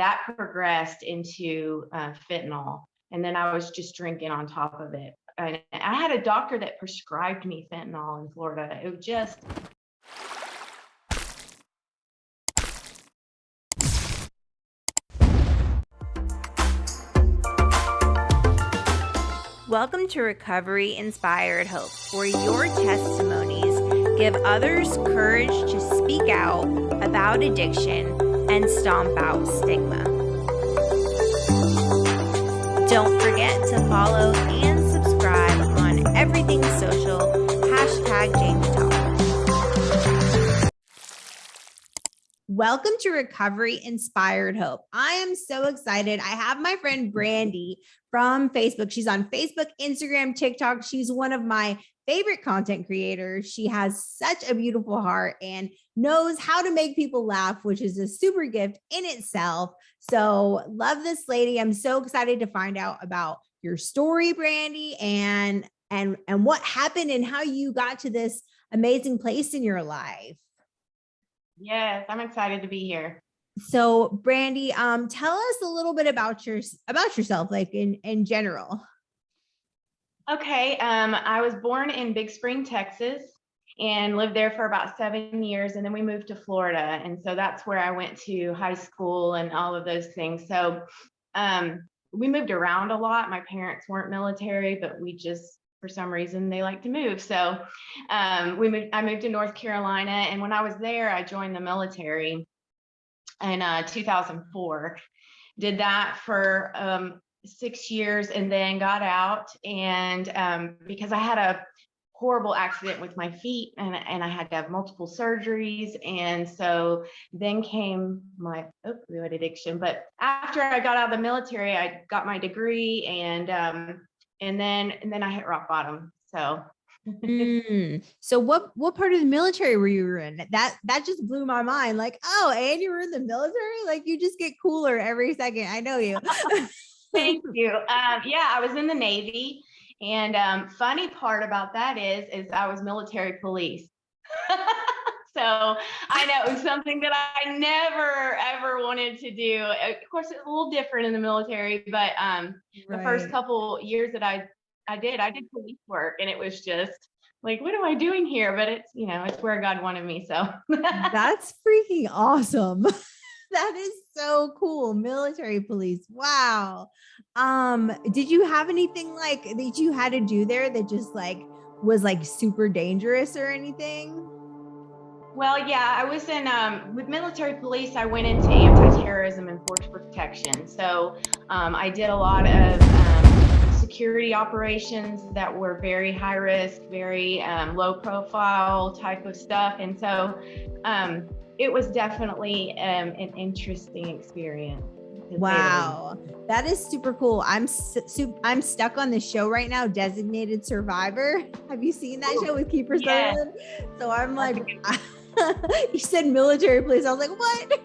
that progressed into fentanyl. And then I was just drinking on top of it. And I had a doctor that prescribed me fentanyl in Florida. It was just Welcome to Recovery Inspired Hope, where your testimonies give others courage to speak out about addiction and stomp out stigma. Don't forget to follow and subscribe on everything social, #JamieTalk. Welcome to Recovery Inspired Hope. I am so excited. I have my friend Brandy from Facebook. She's on Facebook, Instagram, TikTok. She's one of my favorite content creators. She has such a beautiful heart and knows how to make people laugh, which is a super gift in itself. So love this lady. I'm so excited to find out about your story, Brandy, and what happened and how you got to this amazing place in your life. Yes, I'm excited to be here. So Brandy, tell us a little bit about yourself, like in general. Okay, I was born in Big Spring, Texas, and lived there for about 7 years, and then we moved to Florida, and so that's where I went to high school and all of those things. So we moved around a lot. My parents weren't military, but we just, for some reason, they like to move. So I moved to North Carolina, and when I was there, I joined the military in 2004. Did that for 6 years and then got out. And because I had a horrible accident with my feet and I had to have multiple surgeries. And so then came my opioid addiction. But after I got out of the military, I got my degree and then I hit rock bottom. So So what part of the military were you in? That just blew my mind. Like, oh, and you were in the military? Like, you just get cooler every second. I know you. Thank you. Yeah, I was in the Navy. And funny part about that is I was military police. So I know it was something that I never, ever wanted to do. Of course, it's a little different in the military, but the first couple years that I did police work, and it was just like, what am I doing here? But it's, it's where God wanted me. So that's freaking awesome. That is so cool. Military police. Wow. Did you have anything like that you had to do there that just like was like super dangerous or anything? Well, yeah, I was in with military police. I went into anti-terrorism and force protection. So I did a lot of security operations that were very high risk, very low profile type of stuff. And so it was definitely an interesting experience. Wow, that is super cool. I'm stuck on the show right now, Designated Survivor. Have you seen that show with Kiefer Sutherland? So I'm like, you said military police. I was like, what?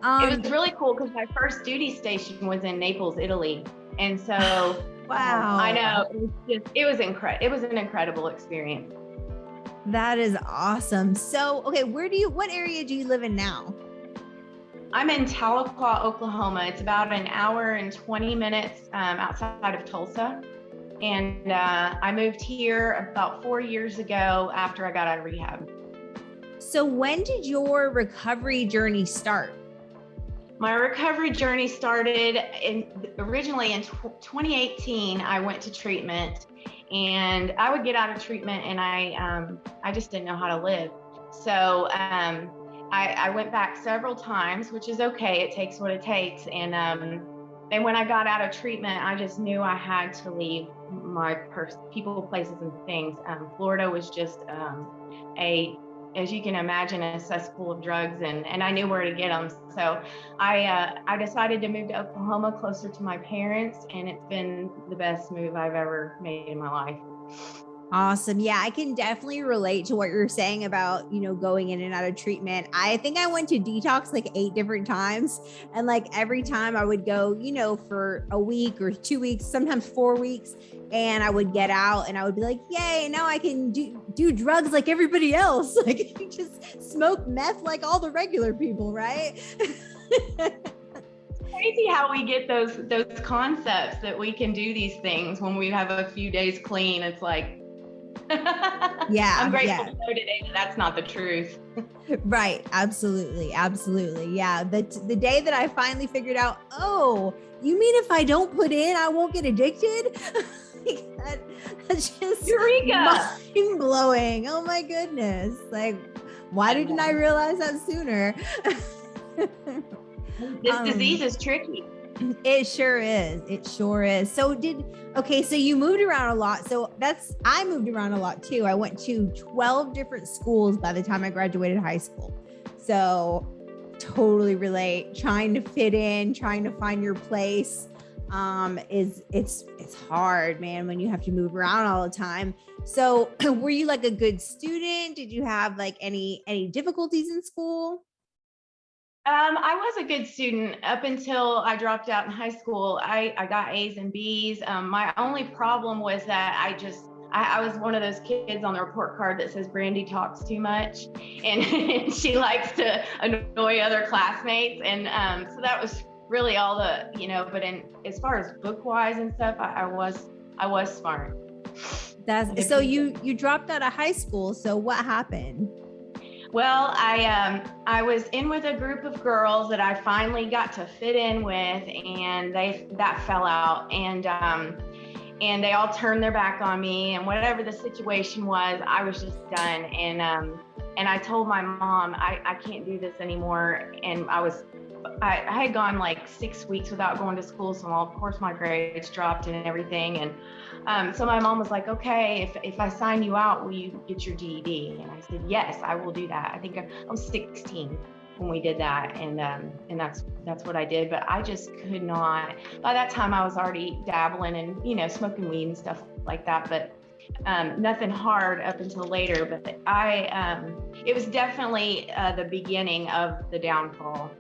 It was really cool because my first duty station was in Naples, Italy. And so, wow, I know it was incredible. It was an incredible experience. That is awesome. So, okay, what area do you live in now? I'm in Tahlequah, Oklahoma. It's about an hour and 20 minutes outside of Tulsa. And I moved here about 4 years ago after I got out of rehab. So when did your recovery journey start? My recovery journey started originally in 2018. I went to treatment, and I would get out of treatment and I just didn't know how to live. So I went back several times, which is okay. It takes what it takes. And when I got out of treatment, I just knew I had to leave my people, places, and things. Florida was just as you can imagine, a cesspool of drugs, and I knew where to get them. So I decided to move to Oklahoma, closer to my parents, and it's been the best move I've ever made in my life. Awesome. Yeah, I can definitely relate to what you're saying about, going in and out of treatment. I think I went to detox like 8 different times. And like every time I would go, for a week or 2 weeks, sometimes 4 weeks. And I would get out and I would be like, yay, now I can do drugs like everybody else. Like just smoke meth like all the regular people, right? Crazy how we get those concepts that we can do these things when we have a few days clean. It's like, yeah, I'm grateful to know today that that's not the truth. Right. Absolutely. Absolutely. Yeah. The day that I finally figured out, oh, you mean if I don't put in, I won't get addicted? That's just Eureka! mind blowing. Oh my goodness. Like, why didn't I realize that sooner? This disease is tricky. It sure is. It sure is. So so you moved around a lot. I moved around a lot too. I went to 12 different schools by the time I graduated high school. So totally relate. Trying to fit in, trying to find your place it's hard, man, when you have to move around all the time. So were you like a good student? Did you have like any difficulties in school? I was a good student up until I dropped out in high school. I got A's and B's. My only problem was that I was one of those kids on the report card that says Brandy talks too much, and she likes to annoy other classmates. And so that was really all but as far as book wise and stuff, I was smart. That's so you dropped out of high school. So what happened? Well, I was in with a group of girls that I finally got to fit in with, and that fell out, and they all turned their back on me, and whatever the situation was, I was just done. And I told my mom, I can't do this anymore. And I had gone like 6 weeks without going to school, so of course my grades dropped and everything. And so my mom was like, okay, if I sign you out, will you get your GED? And I said, yes, I will do that. I think I was 16 when we did that. And that's what I did. But I just could not, by that time I was already dabbling and, smoking weed and stuff like that. But nothing hard up until later. But it was definitely the beginning of the downfall.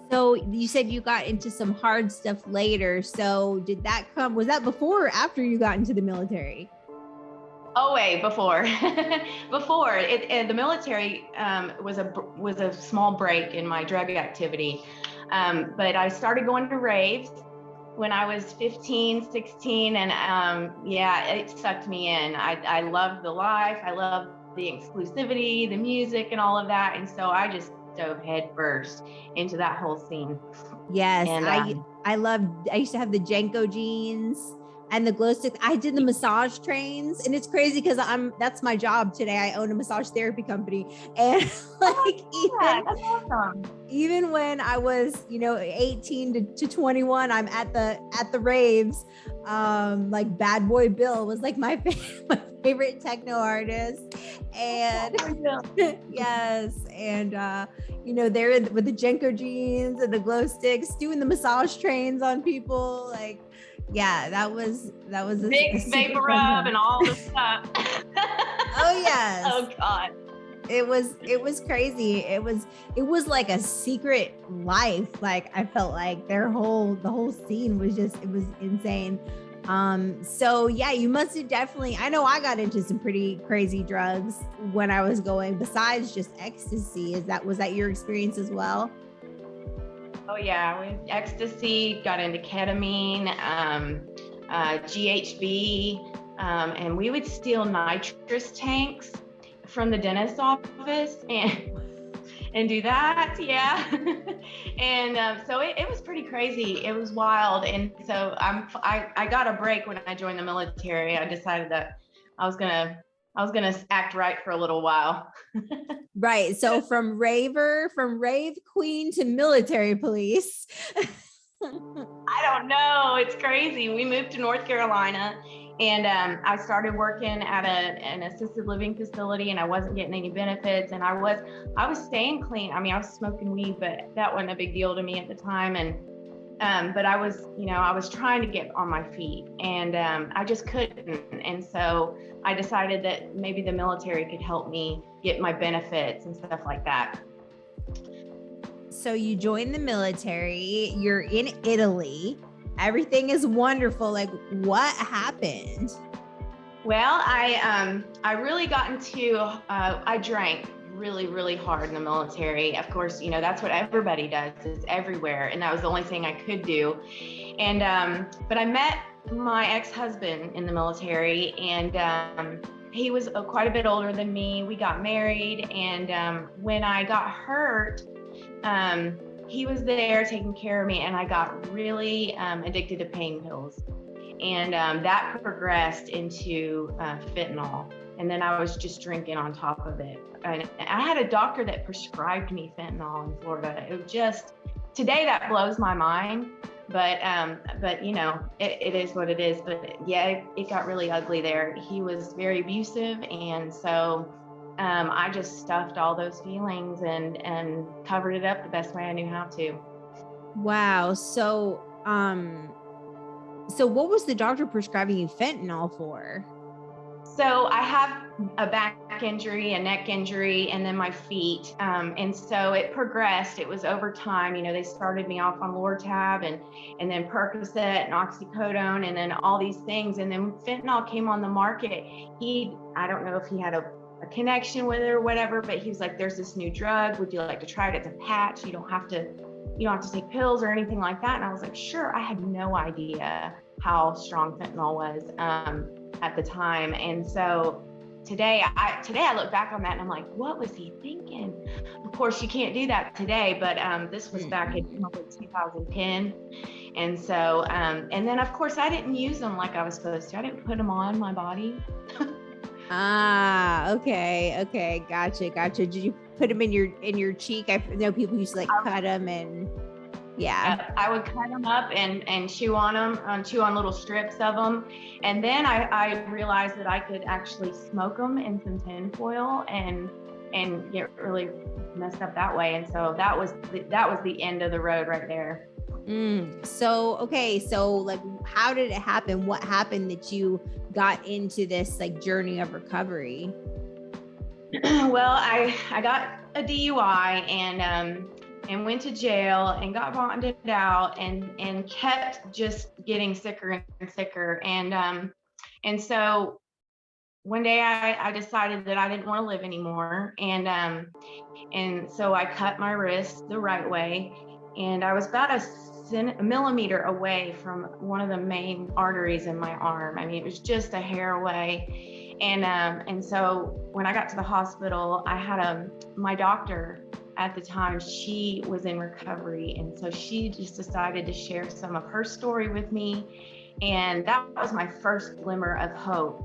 So you said you got into some hard stuff later. So was that before or after you got into the military? Oh, wait, before. Before the military was a small break in my drug activity. But I started going to Rave when I was 15, 16. And it sucked me in. I loved the life. I loved the exclusivity, the music and all of that. And so I just dove head first into that whole scene. Yes. And I used to have the Jenko jeans and the glow sticks. I did the massage trains, and it's crazy because that's my job today. I own a massage therapy company. And that's awesome. Even when I was, 18 to 21, I'm at the raves. Like Bad Boy Bill was like my favorite techno artist. And yes. And, they're with the Jenko jeans and the glow sticks doing the massage trains on people. Like, yeah, that was a big vapor rub and all the stuff. Oh yes. Oh God. It was crazy. It was like a secret life. Like I felt like the whole scene was it was insane. So yeah, you must have definitely, I know I got into some pretty crazy drugs when I was going, besides just ecstasy. Was that your experience as well? Oh yeah, ecstasy, got into ketamine, GHB, and we would steal nitrous tanks from the dentist's office and do that. Yeah. And so it was pretty crazy. It was wild. And so I got a break when I joined the military. I decided that I was gonna act right for a little while. Right. So from rave queen to military police. I don't know. It's crazy. We moved to North Carolina, and I started working at an assisted living facility, and I wasn't getting any benefits, and I was staying clean. I mean, I was smoking weed, but that wasn't a big deal to me at the time. And but I was trying to get on my feet, and I just couldn't. And so I decided that maybe the military could help me get my benefits and stuff like that. So you joined the military, you're in Italy, everything is wonderful. Like, what happened? Well, I really got into, I drank really, really hard in the military. Of course, that's what everybody does. It's everywhere. And that was the only thing I could do. And, but I met my ex-husband in the military, and he was quite a bit older than me. We got married, and when I got hurt, he was there taking care of me, and I got really addicted to pain pills. And that progressed into fentanyl. And then I was just drinking on top of it. And I had a doctor that prescribed me fentanyl in Florida. It was just, today that blows my mind, but it is what it is. But yeah, it got really ugly there. He was very abusive. And so I just stuffed all those feelings and covered it up the best way I knew how to. Wow. So what was the doctor prescribing you fentanyl for? So I have a back injury, a neck injury, and then my feet. And so it progressed. It was over time. They started me off on Lortab and then Percocet and oxycodone and then all these things. And then fentanyl came on the market. I don't know if he had a connection with it or whatever, but he was like, there's this new drug. Would you like to try it? It's a patch. You don't have to take pills or anything like that. And I was like, sure. I had no idea how strong fentanyl was at the time. And so today I look back on that and I'm like, what was he thinking? Of course, you can't do that today, but this was back in 2010. And so, and then of course I didn't use them like I was supposed to. I didn't put them on my body. Okay. Gotcha. Did you put them in your cheek? I know people used to like cut them and yeah. I would cut them up and chew on them, chew on little strips of them. And then I realized that I could actually smoke them in some tin foil and get really messed up that way. And so that was the end of the road right there. So like, how did it happen? What happened that you got into this like journey of recovery? Well, I got a DUI and went to jail and got bonded out and kept just getting sicker and sicker. And so one day I decided that I didn't want to live anymore. And so I cut my wrist the right way, and I was about a millimeter away from one of the main arteries in my arm. I mean, it was just a hair away. And so when I got to the hospital, I had my doctor at the time, she was in recovery. And so she just decided to share some of her story with me. And that was my first glimmer of hope,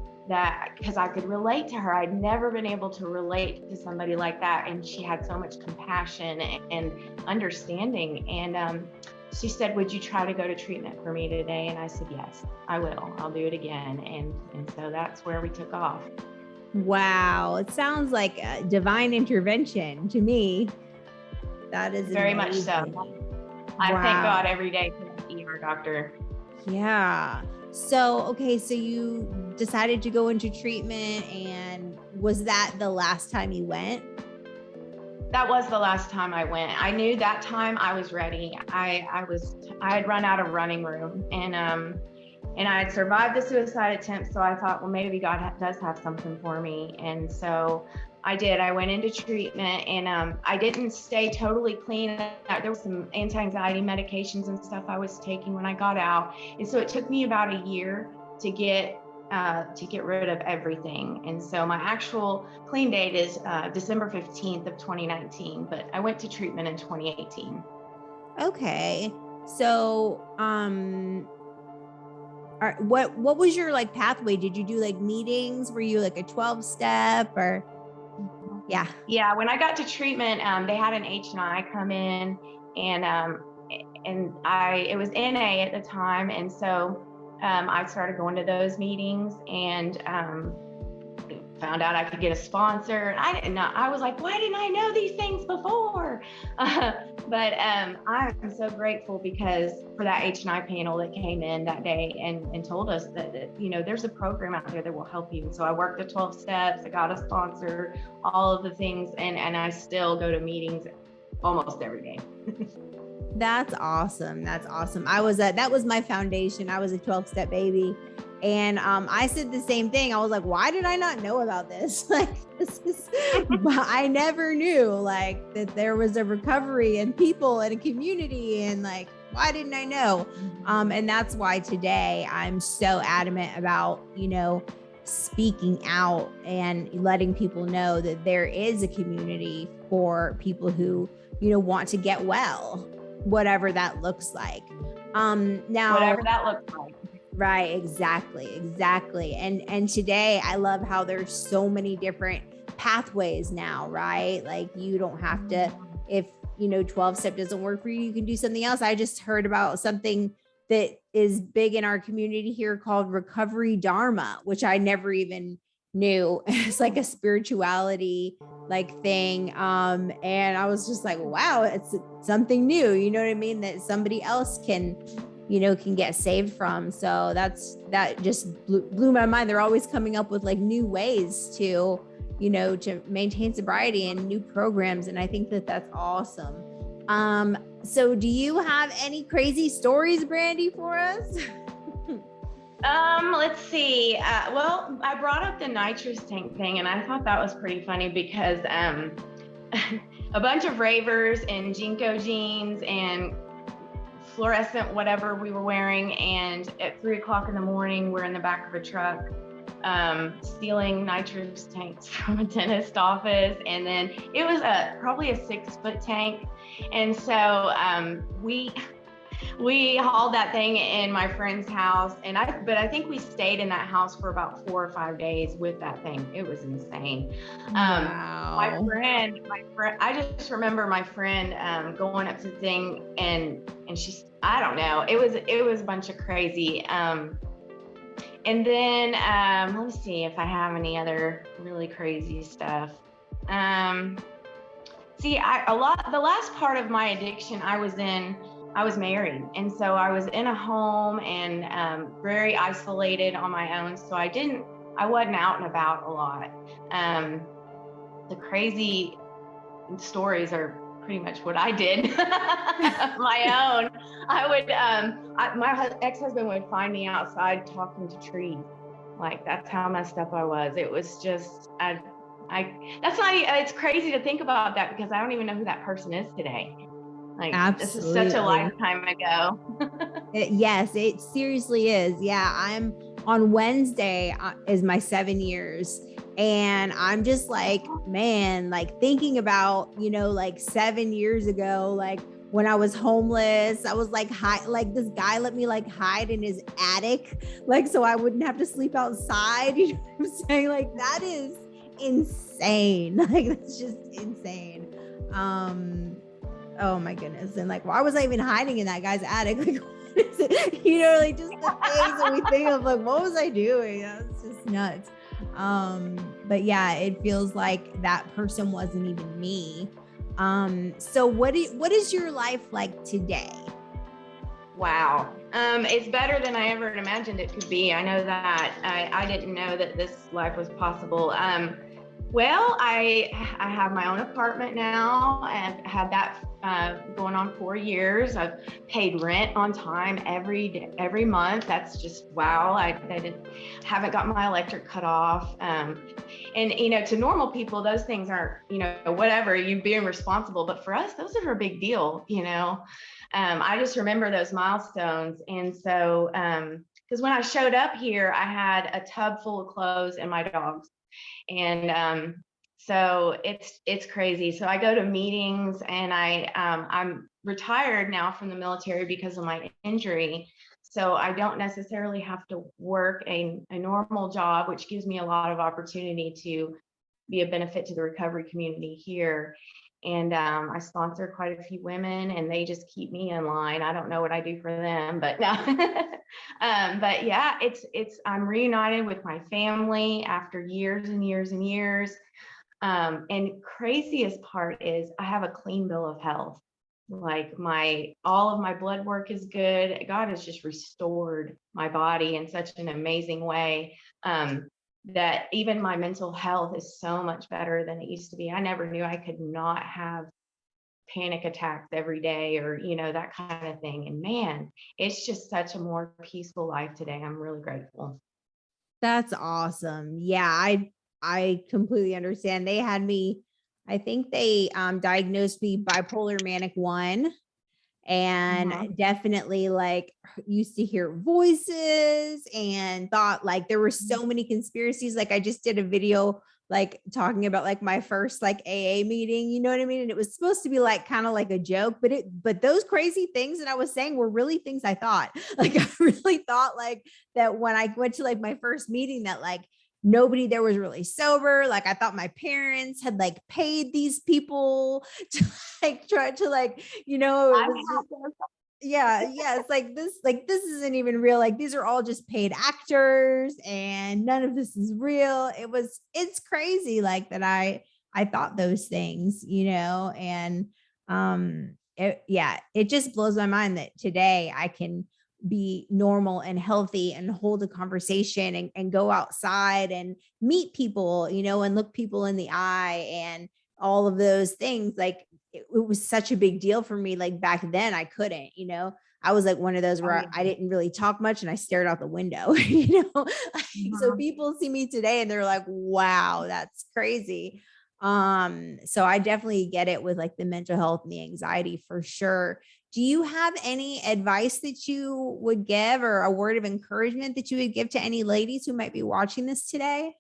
because I could relate to her. I'd never been able to relate to somebody like that. And she had so much compassion and understanding. And she said, would you try to go to treatment for me today? And I said, yes, I will. I'll do it again. And so that's where we took off. Wow. It sounds like a divine intervention to me. That is very amazing. much so. I thank God every day for the ER doctor. Yeah. So you decided to go into treatment, and was that the last time you went? That was the last time I went. I knew that time I was ready. I had run out of running room, and I had survived the suicide attempt. So I thought, well, maybe God does have something for me. And so I did. I went into treatment, and I didn't stay totally clean. There was some anti-anxiety medications and stuff I was taking when I got out. And so it took me about a year to get rid of everything. And so my actual clean date is December 15th of 2019, but I went to treatment in 2018. Okay. So, what was your like pathway? Did you do like meetings? Were you like a 12-step or? Yeah. Yeah. When I got to treatment, they had an H&I come in, and it was NA at the time. And so I started going to those meetings and found out I could get a sponsor. I didn't know. I was like, why didn't I know these things before? But I'm so grateful because for that H&I panel that came in that day and told us that, you know, there's a program out there that will help you. So I worked the 12 steps, I got a sponsor, all of the things, and I still go to meetings almost every day. That's awesome. That's awesome. That was my foundation. I was a 12-step baby. And I said the same thing. I was like, why did I not know about this? Like, I never knew like that there was a recovery and people and a community, and like, why didn't I know? And that's why today I'm so adamant about, you know, speaking out and letting people know that there is a community for people who, want to get well, whatever that looks like. Now, whatever that looks like. Right, exactly. And today I love how there's so many different pathways now, right? Like you don't have to, if 12 step doesn't work for you, you can do something else. I just heard about something that is big in our community here called Recovery Dharma, which I never even knew. It's like a spirituality like thing. And I was just like, wow, it's something new, you know what I mean? That somebody else can get saved from. So that just blew my mind. They're always coming up with like new ways to maintain sobriety and new programs. And I think that that's awesome. So do you have any crazy stories, Brandy, for us? Let's see. Well, I brought up the nitrous tank thing, and I thought that was pretty funny because a bunch of ravers in Jinko jeans and fluorescent whatever we were wearing, and at 3:00 in the morning we're in the back of a truck stealing nitrous tanks from a dentist office, and then it was probably a 6-foot tank, and so we hauled that thing in my friend's house, but I think we stayed in that house for about 4 or 5 days with that thing. It was insane. Wow. My friend, I just remember my friend going up to the thing and she's, I don't know, it was a bunch of crazy. And then let me see if I have any other really crazy stuff. See, the last part of my addiction I was married. And so I was in a home and very isolated on my own. So I wasn't out and about a lot. The crazy stories are pretty much what I did my own. I would, my ex-husband would find me outside talking to trees. Like that's how messed up I was. It was just, it's crazy to think about that because I don't even know who that person is today. Like, absolutely. This is such a lifetime ago. Yes, it seriously is. Yeah, I'm on Wednesday is my 7 years. And I'm just like, man, like thinking about, like 7 years ago, like when I was homeless, I was like, like this guy let me like hide in his attic, like, so I wouldn't have to sleep outside. You know what I'm saying? Like that is insane. Like that's just insane. Oh my goodness. And like, why was I even hiding in that guy's attic? Like, what is it? Like just the things that we think of, like, what was I doing? That's just nuts. But yeah, it feels like that person wasn't even me. So what is your life like today? Wow. It's better than I ever imagined it could be. I know that. I didn't know that this life was possible. Well, I have my own apartment now. I've had that going on 4 years. I've paid rent on time every month. That's just wow. I haven't got my electric cut off. And to normal people, those things aren't, whatever, you being responsible. But for us, those are a big deal. I just remember those milestones. And so, because when I showed up here, I had a tub full of clothes and my dogs. And so it's crazy. So I go to meetings, and I'm retired now from the military because of my injury. So I don't necessarily have to work a normal job, which gives me a lot of opportunity to be a benefit to the recovery community here. And I sponsor quite a few women, and they just keep me in line. I don't know what I do for them, but no. But yeah, I'm reunited with my family after years and years and years. And craziest part is I have a clean bill of health. Like all of my blood work is good. God has just restored my body in such an amazing way. That even my mental health is so much better than it used to be. I never knew I could not have panic attacks every day, or that kind of thing. And man, it's just such a more peaceful life today. I'm really grateful. That's awesome. Yeah, I completely understand. They had me, I think they diagnosed me bipolar manic 1, and Mhm. definitely like used to hear voices and thought like there were so many conspiracies. Like I just did a video like talking about like my first like AA meeting, you know what I mean? And it was supposed to be like kind of like a joke, but those crazy things that I was saying were really things I thought. Like I really thought like that when I went to like my first meeting that like nobody there was really sober. Like I thought my parents had like paid these people to like try to like, it I was have those. yeah, it's like this isn't even real. Like these are all just paid actors and none of this is real. It's crazy like that I thought those things, and it just blows my mind that today I can be normal and healthy and hold a conversation and go outside and meet people, and look people in the eye and all of those things. Like it was such a big deal for me. Like back then I couldn't, I was like one of those Oh, where yeah. I didn't really talk much and I stared out the window, like, so Mhm. people see me today and they're like, wow, that's crazy. So I definitely get it with like the mental health and the anxiety for sure. Do you have any advice that you would give or a word of encouragement that you would give to any ladies who might be watching this today?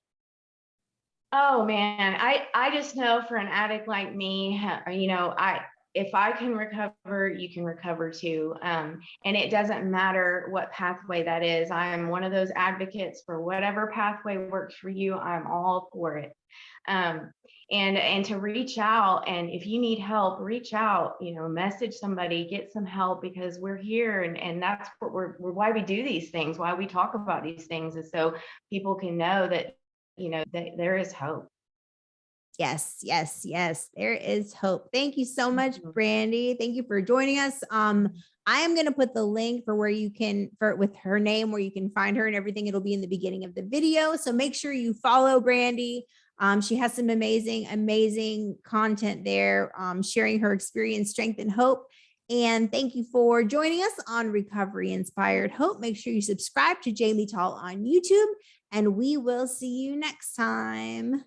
Oh man, I just know for an addict like me, I if I can recover, you can recover too. And it doesn't matter what pathway that is. I am one of those advocates for whatever pathway works for you. I'm all for it. Um, and to reach out, and if you need help, reach out. Message somebody, get some help, because we're here, and that's what we're why we do these things, why we talk about these things, is so people can know that that there is hope. Yes, yes, yes. There is hope. Thank you so much, Mhm. Brandy. Thank you for joining us. I am going to put the link for where you can for with her name, where you can find her and everything. It'll be in the beginning of the video. So make sure you follow Brandy. She has some amazing, amazing content there, sharing her experience, strength, and hope. And thank you for joining us on Recovery Inspired Hope. Make sure you subscribe to Jamie Tall on YouTube, and we will see you next time.